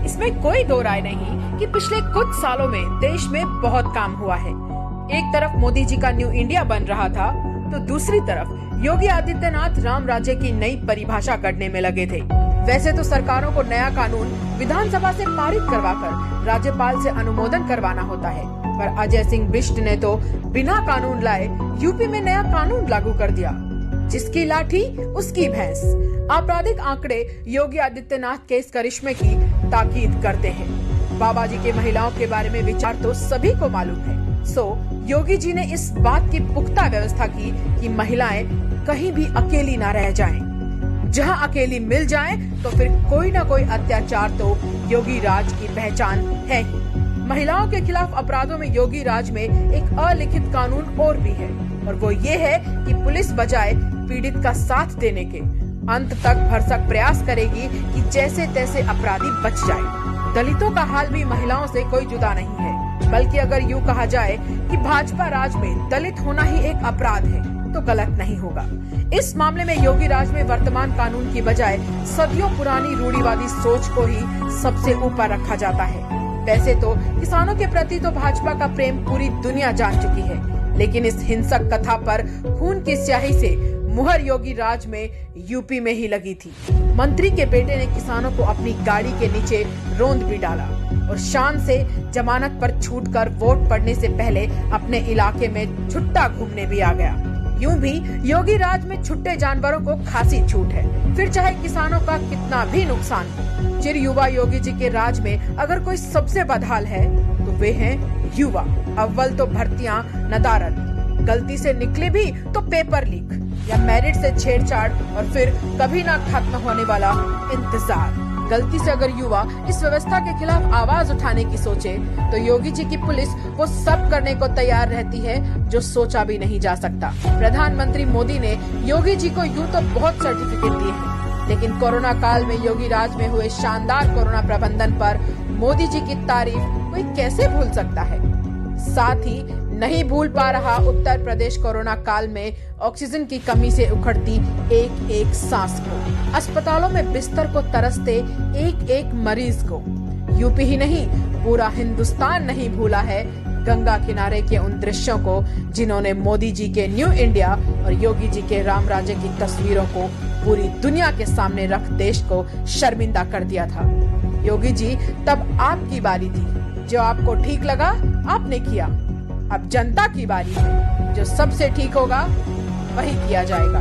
इसमें कोई दो राय नहीं कि पिछले कुछ सालों में देश में बहुत काम हुआ है। एक तरफ मोदी जी का न्यू इंडिया बन रहा था, तो दूसरी तरफ योगी आदित्यनाथ राम राज्य की नई परिभाषा करने में लगे थे। वैसे तो सरकारों को नया कानून विधानसभा से पारित करवाकर राज्यपाल से अनुमोदन करवाना होता है, पर अजय सिंह बिष्ट ने तो बिना कानून लाए यूपी में नया कानून लागू कर दिया। जिसकी लाठी उसकी भैंस। आपराधिक आंकड़े योगी आदित्यनाथ के इस करिश्मे की ताकीद करते हैं। बाबा जी के महिलाओं के बारे में विचार तो सभी को मालूम है। सो योगी जी ने इस बात की पुख्ता व्यवस्था की कि महिलाएं कहीं भी अकेली ना रह जाएं। जहां अकेली मिल जाएं, तो फिर कोई ना कोई अत्याचार तो योगी राज की पहचान है। महिलाओं के खिलाफ अपराधों में योगी राज में एक अलिखित कानून और भी है, और वो ये है कि पुलिस बजाय पीड़ित का साथ देने के अंत तक भरसक प्रयास करेगी कि जैसे तैसे अपराधी बच जाए। दलितों का हाल भी महिलाओं से कोई जुदा नहीं है, बल्कि अगर यूँ कहा जाए कि भाजपा राज में दलित होना ही एक अपराध है, तो गलत नहीं होगा। इस मामले में योगी राज में वर्तमान कानून की बजाय सदियों पुरानी रूढ़िवादी सोच को ही सबसे ऊपर रखा जाता है। वैसे तो किसानों के प्रति तो भाजपा का प्रेम पूरी दुनिया जान चुकी है, लेकिन इस हिंसक कथा पर खून की स्याही से मुहर योगी राज में यूपी में ही लगी थी। मंत्री के बेटे ने किसानों को अपनी गाड़ी के नीचे रोंद भी डाला और शान से जमानत पर छूटकर वोट पड़ने से पहले अपने इलाके में छुट्टा घूमने भी आ गया। यूं भी योगी राज में छुट्टे जानवरों को खासी छूट है, फिर चाहे किसानों का कितना भी नुकसान हो। चिर युवा योगी जी के राज में अगर कोई सबसे बदहाल है तो वे हैं युवा। अव्वल तो भर्तियां नदारद, गलती से निकले भी तो पेपर लीक या मेरिट से छेड़छाड़, और फिर कभी ना खत्म होने वाला इंतजार। गलती से अगर युवा इस व्यवस्था के खिलाफ आवाज उठाने की सोचे, तो योगी जी की पुलिस वो सब करने को तैयार रहती है जो सोचा भी नहीं जा सकता। प्रधानमंत्री मोदी ने योगी जी को यूं तो बहुत सर्टिफिकेट दिए हैं, लेकिन कोरोना काल में योगी राज में हुए शानदार कोरोना प्रबंधन पर मोदी जी की तारीफ कोई कैसे भूल सकता है। साथ ही नहीं भूल पा रहा उत्तर प्रदेश कोरोना काल में ऑक्सीजन की कमी से उखड़ती एक एक सांस को, अस्पतालों में बिस्तर को तरसते एक एक मरीज को। यूपी ही नहीं, पूरा हिंदुस्तान नहीं भूला है गंगा किनारे के उन दृश्यों को जिन्होंने मोदी जी के न्यू इंडिया और योगी जी के राम राज्य की तस्वीरों को पूरी दुनिया के सामने रख देश को शर्मिंदा कर दिया था। योगी जी, तब आपकी बारी थी। जो आपको ठीक लगा आपने किया। अब जनता की बारी है। जो सबसे ठीक होगा वही किया जाएगा।